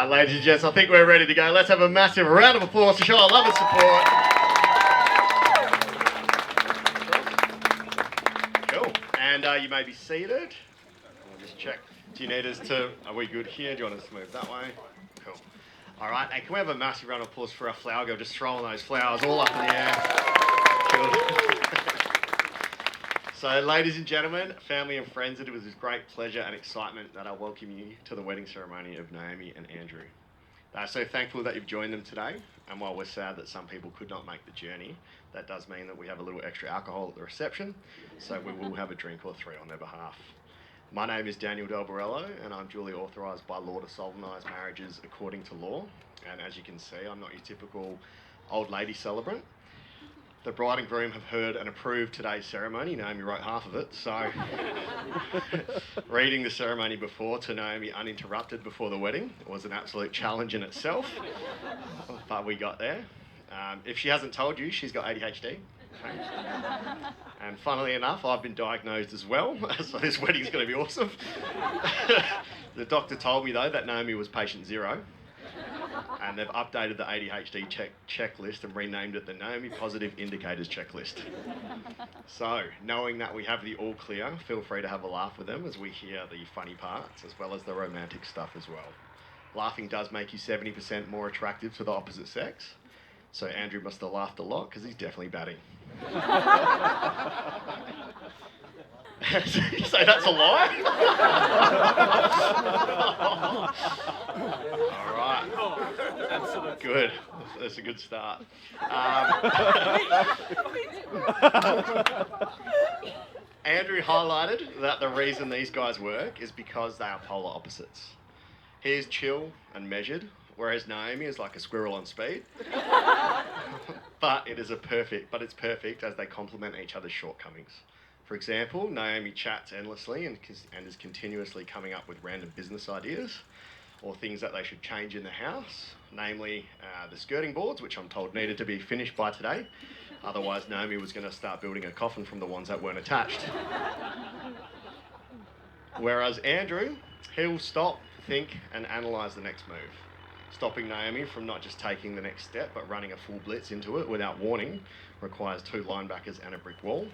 Alright, ladies and gents, I think we're ready to go. Let's have a massive round of applause to show our love and support. Cool. And you may be seated. We'll just check. Do you need us to... Are we good here? Do you want us to move that way? Cool. Alright, and can we have a massive round of applause for our flower girl, just throwing those flowers all up in the air. Cool. So, ladies and gentlemen, family and friends, it was with great pleasure and excitement that I welcome you to the wedding ceremony of Naomi and Andrew. They're so thankful that you've joined them today, and while we're sad that some people could not make the journey, that does mean that we have a little extra alcohol at the reception, so we will have a drink or three on their behalf. My name is Daniel Delby, and I'm duly authorised by law to solemnise marriages according to law, and as you can see, I'm not your typical old lady celebrant. The bride and groom have heard and approved today's ceremony. Naomi wrote half of it, so reading the ceremony before to Naomi uninterrupted before the wedding was an absolute challenge in itself, but we got there. If she hasn't told you, she's got ADHD. Okay. And funnily enough, I've been diagnosed as well, so this wedding's going to be awesome. The doctor told me though that Naomi was patient 0. And they've updated the ADHD checklist and renamed it the Naomi Positive Indicators Checklist. So, knowing that we have the all clear, feel free to have a laugh with them as we hear the funny parts as well as the romantic stuff as well. Laughing does make you 70% more attractive to the opposite sex. So Andrew must have laughed a lot because he's definitely batting. You say that's a lie? All right. Good. That's a good start. Andrew highlighted that the reason these guys work is because they are polar opposites. He is chill and measured, whereas Naomi is like a squirrel on speed. But it's perfect as they complement each other's shortcomings. For example, Naomi chats endlessly and is continuously coming up with random business ideas or things that they should change in the house, namely the skirting boards, which I'm told needed to be finished by today. Otherwise, Naomi was going to start building a coffin from the ones that weren't attached. Whereas Andrew, he'll stop, think, and analyse the next move, stopping Naomi from not just taking the next step, but running a full blitz into it without warning requires 2 linebackers and a brick wall,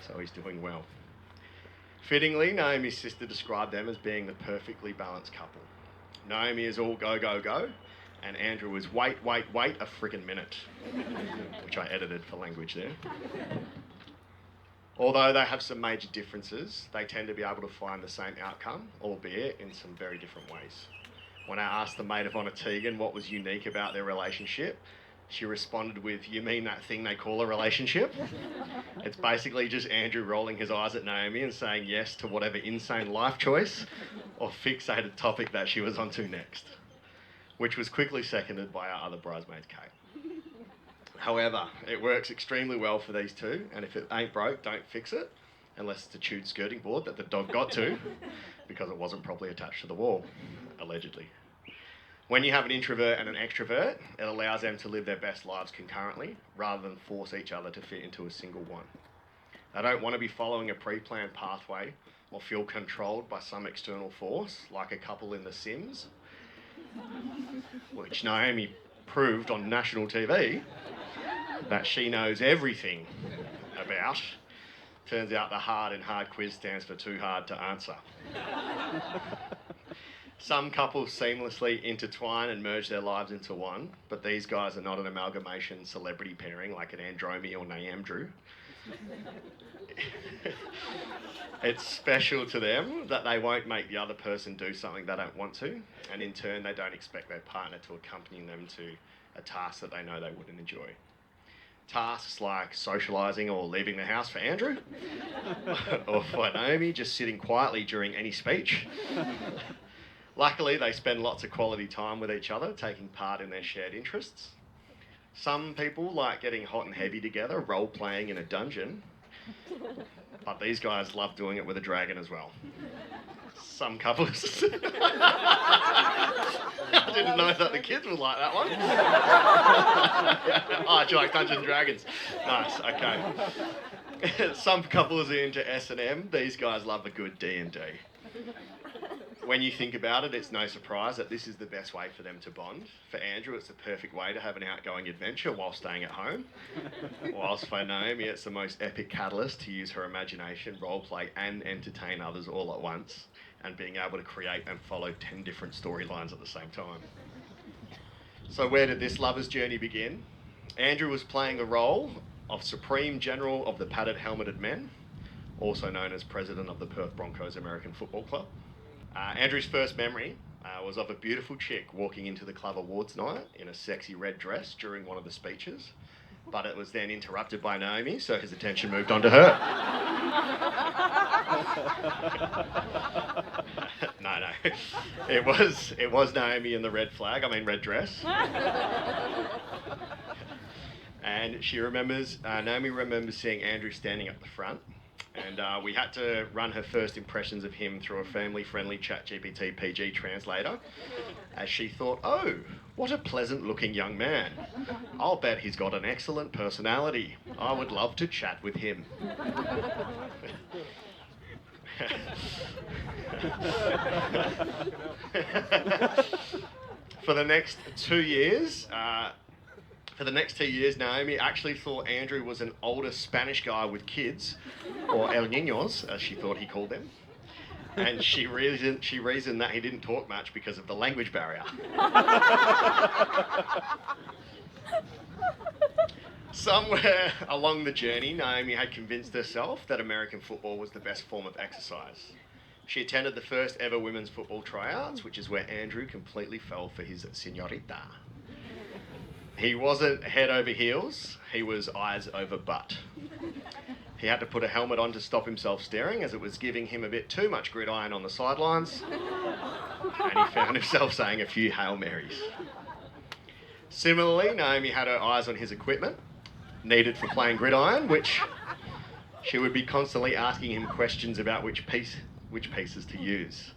so he's doing well. Fittingly, Naomi's sister described them as being the perfectly balanced couple. Naomi is all go, go, go, and Andrew is wait a frickin' minute, which I edited for language there. Although they have some major differences, they tend to be able to find the same outcome, albeit in some very different ways. When I asked the maid of honour Tegan what was unique about their relationship, she responded with, "You mean that thing they call a relationship?" It's basically just Andrew rolling his eyes at Naomi and saying yes to whatever insane life choice or fixated topic that she was onto next, which was quickly seconded by our other bridesmaid, Kate. However, it works extremely well for these two, and if it ain't broke, don't fix it, unless it's a chewed skirting board that the dog got to because it wasn't properly attached to the wall, allegedly. When you have an introvert and an extrovert, it allows them to live their best lives concurrently rather than force each other to fit into a single one. They don't want to be following a pre-planned pathway or feel controlled by some external force like a couple in The Sims, which Naomi proved on national TV that she knows everything about. Turns out the hard in hard quiz stands for too hard to answer. Some couples seamlessly intertwine and merge their lives into one, but these guys are not an amalgamation celebrity pairing like an Andromi or Naamdrew. It's special to them that they won't make the other person do something they don't want to, and in turn they don't expect their partner to accompany them to a task that they know they wouldn't enjoy. Tasks like socialising or leaving the house for Andrew, or for Naomi, just sitting quietly during any speech. Luckily, they spend lots of quality time with each other, taking part in their shared interests. Some people like getting hot and heavy together, role-playing in a dungeon, but these guys love doing it with a dragon as well. Some couples... I didn't know that the kids would like that one. Oh, do you like Dungeons and Dragons? Nice, okay. Some couples are into S&M. These guys love a good D&D. when you think about it, it's no surprise that this is the best way for them to bond. For Andrew, it's the perfect way to have an outgoing adventure while staying at home. Whilst for Naomi, it's the most epic catalyst to use her imagination, roleplay, and entertain others all at once, and being able to create and follow 10 different storylines at the same time. So where did this lover's journey begin? Andrew was playing the role of Supreme General of the Padded Helmeted Men, also known as President of the Perth Broncos American Football Club. Andrew's first memory was of a beautiful chick walking into the club awards night in a sexy red dress during one of the speeches, but it was then interrupted by Naomi, so his attention moved on to her. No. It was Naomi in the red dress. And Naomi remembers seeing Andrew standing at the front, and we had to run her first impressions of him through a family-friendly ChatGPT PG translator, as she thought, oh, what a pleasant-looking young man. I'll bet he's got an excellent personality. I would love to chat with him. For the next 2 years, Naomi actually thought Andrew was an older Spanish guy with kids, or El Niños, as she thought he called them. And she reasoned that he didn't talk much because of the language barrier. Somewhere along the journey, Naomi had convinced herself that American football was the best form of exercise. She attended the first ever women's football tryouts, which is where Andrew completely fell for his señorita. He wasn't head over heels, he was eyes over butt. He had to put a helmet on to stop himself staring, as it was giving him a bit too much gridiron on the sidelines, and he found himself saying a few Hail Marys. Similarly, Naomi had her eyes on his equipment, needed for playing gridiron, which she would be constantly asking him questions about which pieces to use.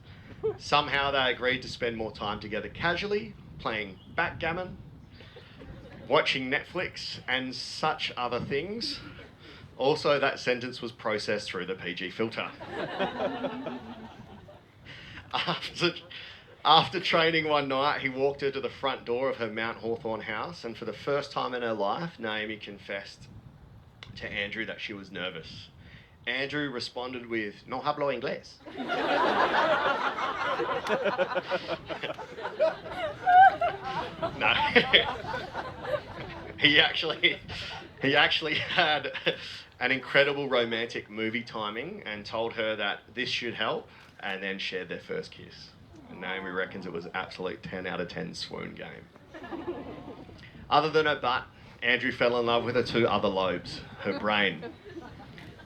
Somehow they agreed to spend more time together casually, playing backgammon, watching Netflix, and such other things. Also, that sentence was processed through the PG filter. After training one night, he walked her to the front door of her Mount Hawthorn house, and for the first time in her life, Naomi confessed to Andrew that she was nervous. Andrew responded with, "No hablo inglés." No. He actually had an incredible romantic movie timing and told her that this should help, and then shared their first kiss. And Naomi reckons it was an absolute 10 out of 10 swoon game. Other than her butt, Andrew fell in love with her two other lobes, her brain.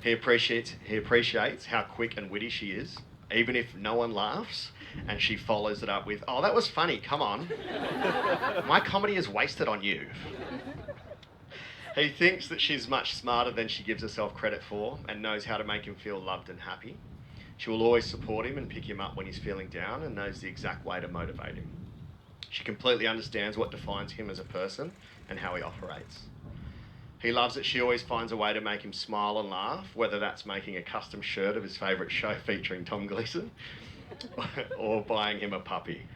He appreciates how quick and witty she is, even if no one laughs, and she follows it up with, "Oh, that was funny, come on. My comedy is wasted on you." He thinks that she's much smarter than she gives herself credit for, and knows how to make him feel loved and happy. She will always support him and pick him up when he's feeling down, and knows the exact way to motivate him. She completely understands what defines him as a person and how he operates. He loves that she always finds a way to make him smile and laugh, whether that's making a custom shirt of his favourite show featuring Tom Gleeson, or buying him a puppy.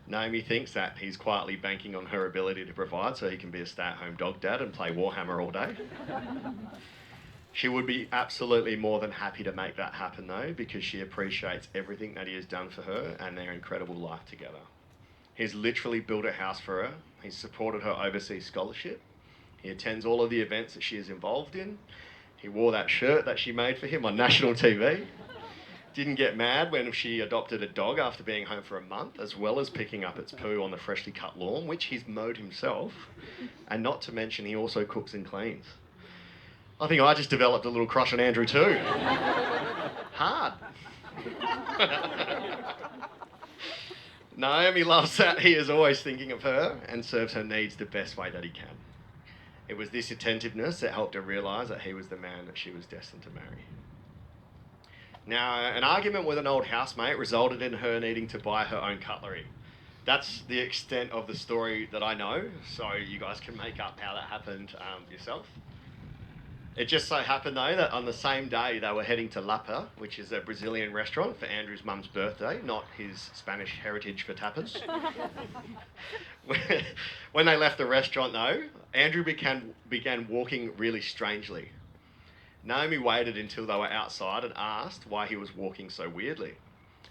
Naomi thinks that he's quietly banking on her ability to provide so he can be a stay-at-home dog dad and play Warhammer all day. She would be absolutely more than happy to make that happen though, because she appreciates everything that he has done for her and their incredible life together. He's literally built a house for her. He's supported her overseas scholarship. He attends all of the events that she is involved in. He wore that shirt that she made for him on national TV. Didn't get mad when she adopted a dog after being home for a month, as well as picking up its poo on the freshly cut lawn, which he's mowed himself. And not to mention, he also cooks and cleans. I think I just developed a little crush on Andrew too. Hard. Naomi loves that he is always thinking of her and serves her needs the best way that he can. It was this attentiveness that helped her realise that he was the man that she was destined to marry. Now, an argument with an old housemate resulted in her needing to buy her own cutlery. That's the extent of the story that I know, so you guys can make up how that happened yourself. It just so happened though that on the same day they were heading to Lapa, which is a Brazilian restaurant, for Andrew's mum's birthday, not his Spanish heritage for tapas. When they left the restaurant though, Andrew began walking really strangely. Naomi waited until they were outside and asked why he was walking so weirdly.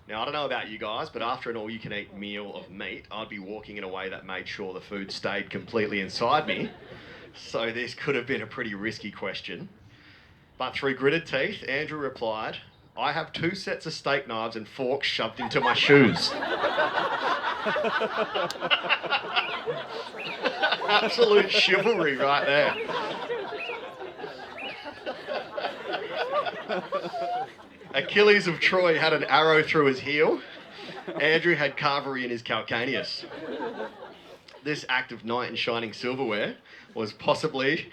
Now, I don't know about you guys, but after an all-you-can-eat meal of meat, I'd be walking in a way that made sure the food stayed completely inside me. So this could have been a pretty risky question. But through gritted teeth, Andrew replied, "I have 2 sets of steak knives and forks shoved into my shoes." Absolute chivalry right there. Achilles of Troy had an arrow through his heel. Andrew had carvery in his calcaneus. This act of knight in shining silverware was possibly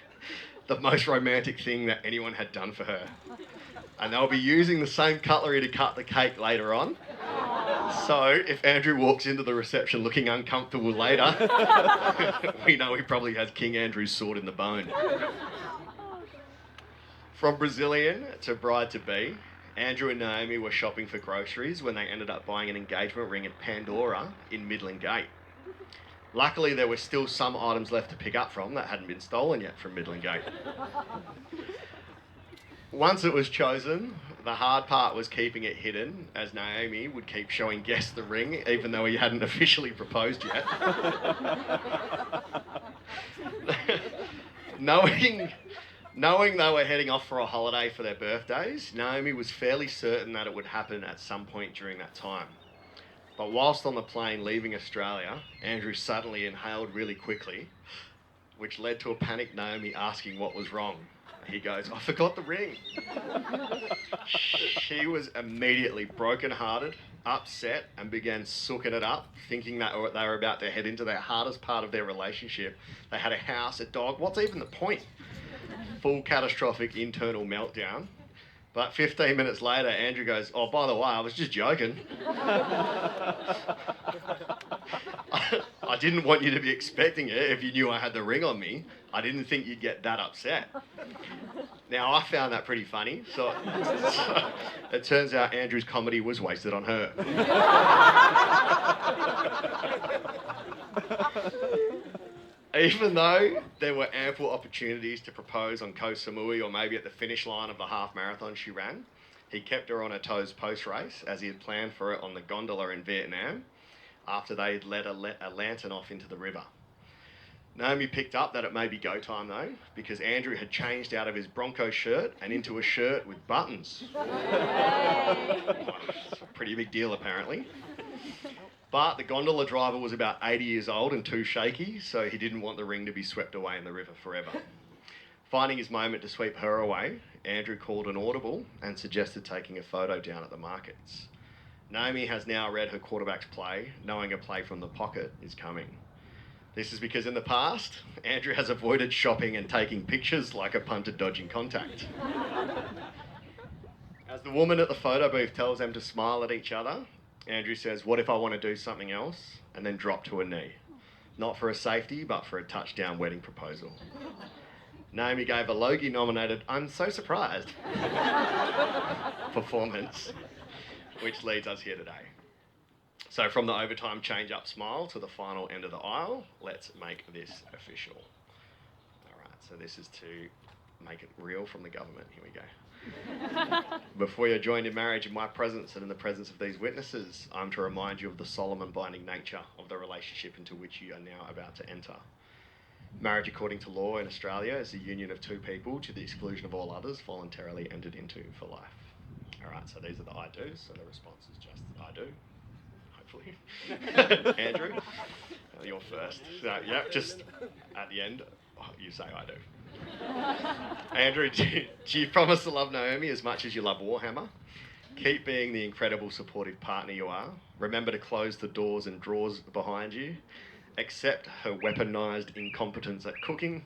the most romantic thing that anyone had done for her. And they'll be using the same cutlery to cut the cake later on. So if Andrew walks into the reception looking uncomfortable later, we know he probably has King Andrew's sword in the bone. From Brazilian to bride-to-be, Andrew and Naomi were shopping for groceries when they ended up buying an engagement ring at Pandora in Midland Gate. Luckily, there were still some items left to pick up from that hadn't been stolen yet from Midland Gate. Once it was chosen, the hard part was keeping it hidden, as Naomi would keep showing guests the ring, even though he hadn't officially proposed yet. Knowing they were heading off for a holiday for their birthdays, Naomi was fairly certain that it would happen at some point during that time. But whilst on the plane leaving Australia, Andrew suddenly inhaled really quickly, which led to a panicked Naomi asking what was wrong. He goes, "I forgot the ring." She was immediately brokenhearted, upset, and began sooking it up, thinking that they were about to head into the hardest part of their relationship. They had a house, a dog. What's even the point? Full catastrophic internal meltdown. But 15 minutes later, Andrew goes, "Oh, by the way, I was just joking." I didn't want you to be expecting it if you knew I had the ring on me. I didn't think you'd get that upset. Now, I found that pretty funny, so it turns out Andrew's comedy was wasted on her. Even though there were ample opportunities to propose on Koh Samui or maybe at the finish line of the half marathon she ran, he kept her on her toes post-race as he had planned for it on the gondola in Vietnam after they had let a lantern off into the river. Naomi picked up that it may be go time though, because Andrew had changed out of his Bronco shirt and into a shirt with buttons. It's a pretty big deal apparently. But the gondola driver was about 80 years old and too shaky, so he didn't want the ring to be swept away in the river forever. Finding his moment to sweep her away, Andrew called an audible and suggested taking a photo down at the markets. Naomi has now read her quarterback's play, knowing a play from the pocket is coming. This is because in the past, Andrew has avoided shopping and taking pictures like a punter dodging contact. As the woman at the photo booth tells them to smile at each other, Andrew says, "What if I want to do something else?" and then drop to a knee. Not for a safety, but for a touchdown wedding proposal. Naomi gave a Logie-nominated "I'm so surprised" performance, which leads us here today. So from the overtime change-up smile to the final end of the aisle, let's make this official. All right, so this is to make it real from the government. Here we go. Before you're joined in marriage in my presence and in the presence of these witnesses, I'm to remind you of the solemn and binding nature of the relationship into which you are now about to enter. Marriage, according to law in Australia, is the union of two people to the exclusion of all others voluntarily entered into for life. All right, so these are the I do's, so the response is just I do. Hopefully. Andrew, you're first. So, yeah, just at the end, you say I do. Andrew, do you promise to love Naomi as much as you love Warhammer? Keep being the incredible supportive partner you are. Remember to close the doors and drawers behind you. Accept her weaponised incompetence at cooking.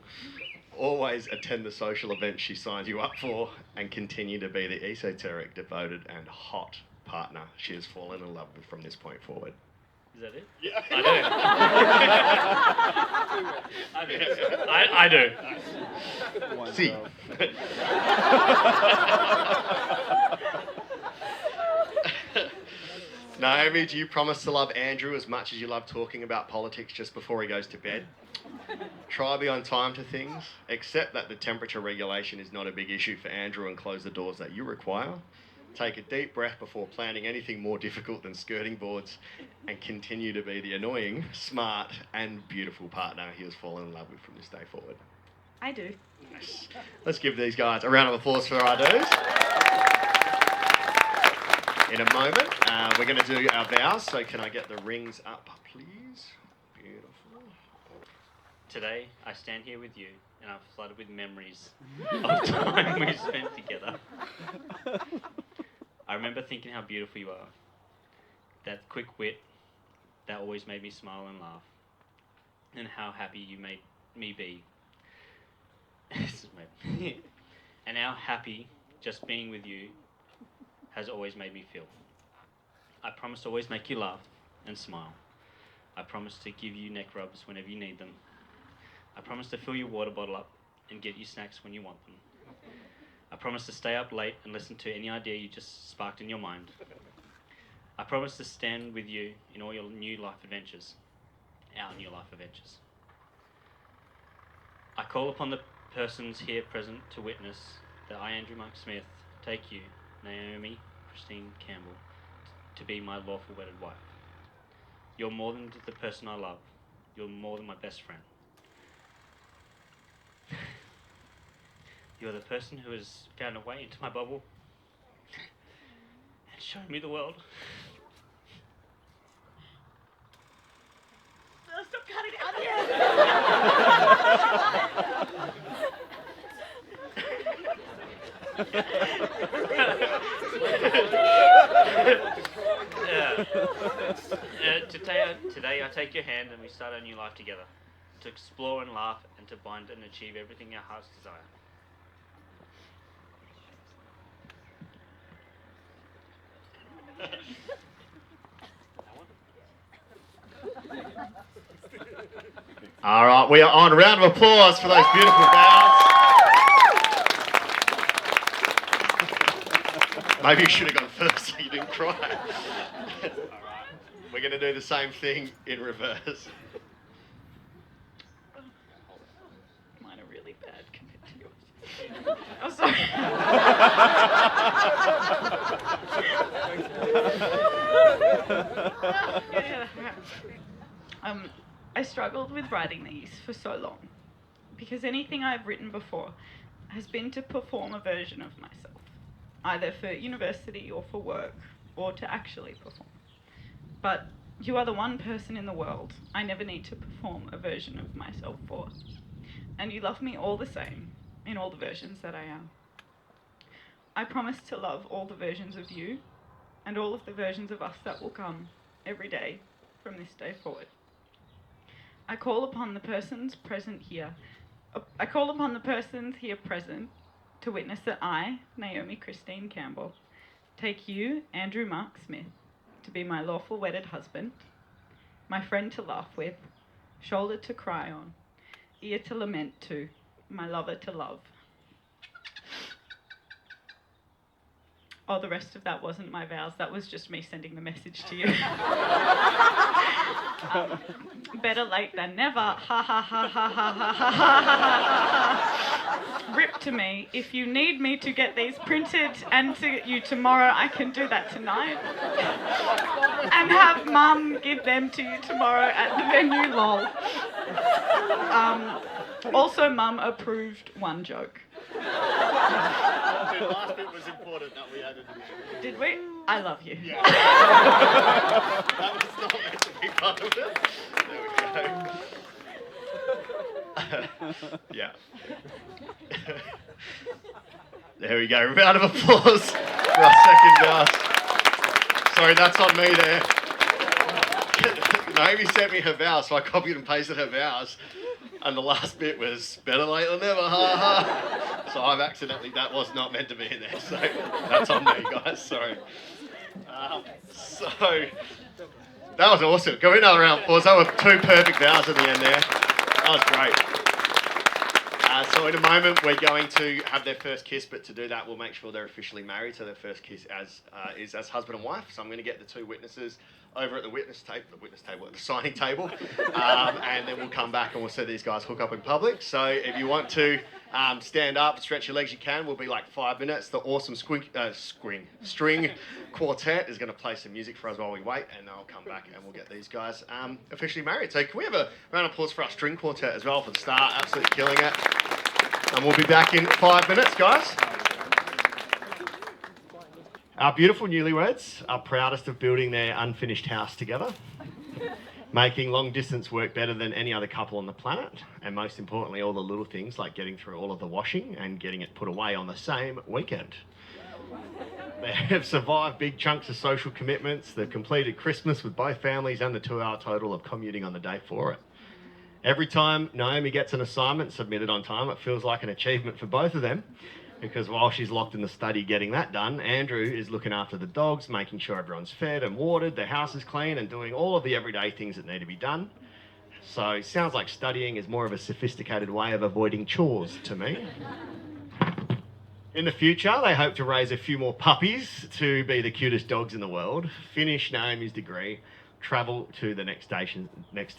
Always attend the social events she signs you up for, and continue to be the esoteric, devoted and hot partner she has fallen in love with from this point forward. Is that it? Yeah. I do. See. Naomi, do you promise to love Andrew as much as you love talking about politics just before he goes to bed? Try to be on time to things. Accept that the temperature regulation is not a big issue for Andrew and close the doors that you require. Take a deep breath before planning anything more difficult than skirting boards and continue to be the annoying, smart and beautiful partner he has fallen in love with from this day forward. I do. Nice. Let's give these guys a round of applause for our do's. In a moment, we're going to do our vows, so can I get the rings up, please? Beautiful. Today, I stand here with you, and I'm flooded with memories of time we spent together. I remember thinking how beautiful you are. That quick wit that always made me smile and laugh. And how happy you made me be. And how happy just being with you has always made me feel. I promise to always make you laugh and smile. I promise to give you neck rubs whenever you need them. I promise to fill your water bottle up and get you snacks when you want them. I promise to stay up late and listen to any idea you just sparked in your mind. I promise to stand with you in all your new life adventures. Our new life adventures. I call upon the persons here present to witness that I, Andrew Mark Smith, take you, Naomi Christine Campbell, to be my lawful wedded wife. You're more than the person I love. You're more than my best friend. You're the person who has found a way into my bubble and shown me the world. Stop cutting Today I take your hand and we start our new life together, to explore and laugh and to bind and achieve everything our hearts desire. All right, we are on. A round of applause for those beautiful vows. Maybe you should have gone first so you didn't cry. All right, we're going to do the same thing in reverse. Mine are really bad compared to yours. Oh, sorry. I struggled with writing these for so long because anything I've written before has been to perform a version of myself, either for university or for work or to actually perform. But you are the one person in the world I never need to perform a version of myself for. And you love me all the same in all the versions that I am. I promise to love all the versions of you and all of the versions of us that will come every day from this day forward. I call upon the persons present here present to witness that I, Naomi Christine Campbell, take you, Andrew Mark Smith, to be my lawful wedded husband, my friend to laugh with, shoulder to cry on, ear to lament to, my lover to love. Oh, the rest of that wasn't my vows. That was just me sending the message to you. Better late than never. Ha ha ha ha ha ha ha ha. Rip to me. If you need me to get these printed and to you tomorrow, I can do that tonight. And have Mum give them to you tomorrow at the venue, lol. Also, Mum approved one joke. The last bit was important that we added in there. Did we? I love you. Yeah. That was not meant to be part of it. There we go. Yeah. There we go. Round of applause for our second vows. Sorry, that's on me there. Naomi sent me her vows, so I copied and pasted her vows. And the last bit was better late than never, ha ha. So I've accidentally, that was not meant to be in there. So that's on me, guys. Sorry. So That was awesome. Go another round of applause. That were two perfect vows at the end there. That was great. So in a moment, we're going to have their first kiss, but to do that, we'll make sure they're officially married. So their first kiss is as husband and wife. So I'm going to get the two witnesses over at the the signing table, and then we'll come back and we'll see these guys hook up in public. So if you want to stand up, stretch your legs, you can. We'll be like 5 minutes. The awesome string quartet is going to play some music for us while we wait, and I'll come back and we'll get these guys officially married. So can we have a round of applause for our string quartet as well for the start? Absolutely killing it. And we'll be back in 5 minutes, guys. Our beautiful newlyweds are proudest of building their unfinished house together, making long distance work better than any other couple on the planet, and most importantly, all the little things like getting through all of the washing and getting it put away on the same weekend. They have survived big chunks of social commitments. They've completed Christmas with both families and the 2-hour total of commuting on the day for it. Every time Naomi gets an assignment submitted on time, it feels like an achievement for both of them, because while she's locked in the study getting that done, Andrew is looking after the dogs, making sure everyone's fed and watered, the house is clean, and doing all of the everyday things that need to be done. So it sounds like studying is more of a sophisticated way of avoiding chores to me. In the future, they hope to raise a few more puppies to be the cutest dogs in the world, finish Naomi's degree, travel to the next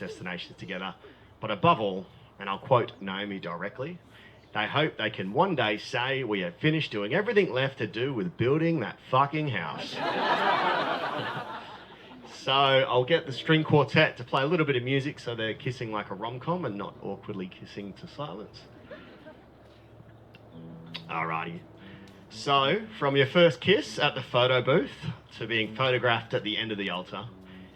destinations together. But above all, and I'll quote Naomi directly, they hope they can one day say, "We have finished doing everything left to do with building that fucking house." So I'll get the string quartet to play a little bit of music so they're kissing like a rom-com and not awkwardly kissing to silence. Alrighty. So, from your first kiss at the photo booth to being photographed at the end of the altar,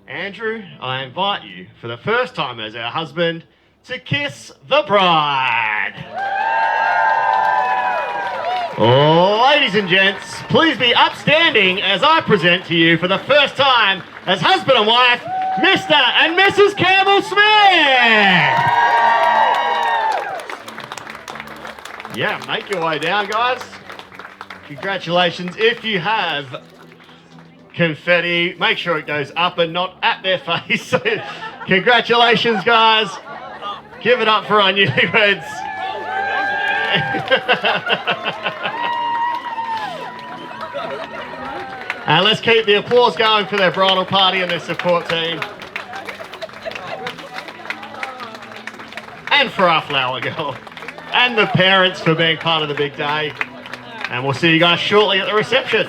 Andrew, I invite you, for the first time as our husband, to kiss the bride. Ladies and gents, please be upstanding as I present to you for the first time as husband and wife, Mr. and Mrs. Campbell Smith. Yeah, make your way down, guys. Congratulations. If you have confetti, make sure it goes up and not at their face. Congratulations, guys. Give it up for our newlyweds. And let's keep the applause going for their bridal party and their support team. And for our flower girl. And the parents for being part of the big day. And we'll see you guys shortly at the reception.